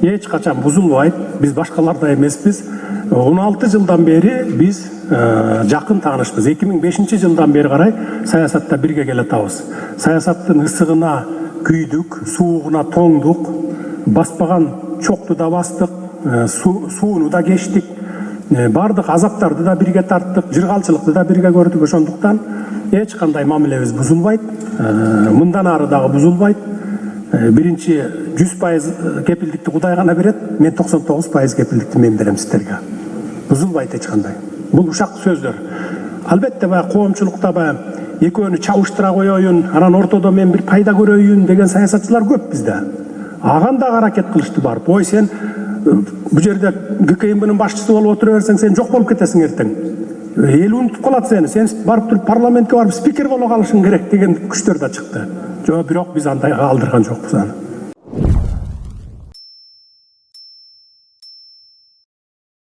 эч качан бузулбайт. Биз башкалардай эмеспиз. 16 жылдан бери биз жакын таанышпыз. 2005 жылдан бери карай саясатта бирге келатабыз. Саясаттын ысыгына күйдүк, суугуна тоңдук, баспаган чокту да бастык, сууну да кечтик. Бардык азаптарды да бирге тарттык, жыргалчылыкты да бирге көрдүк. Ошондуктан эч кандай мамилебиз бузулбайт. Мындан ары дагы бузулбайт. Биринчи 100% кепилдикти Кудай гана берет, мен 99% кепилдикти мен берем сиздерге. Бузулбайт эч кандай. Бул ушак сөздөр. Албетте баягы коомчулукта баягы экөөнү чабыштыра коеюн, анан ортодо мен бир пайда көрөйүн деген саясатчылар көп бизде. Аган да аракет кылышты барып. Ой, сен бу жерде ГКМБнын башчысы болуп отура берсең, сен жок болуп кетесиң эртең. Эл унутуп калат сени. Сен барып туруп парламентке барып спикер боло калышың керек деген күчтөр да чыкты. Жок, бирок биз андай алдырган жокпуз аны.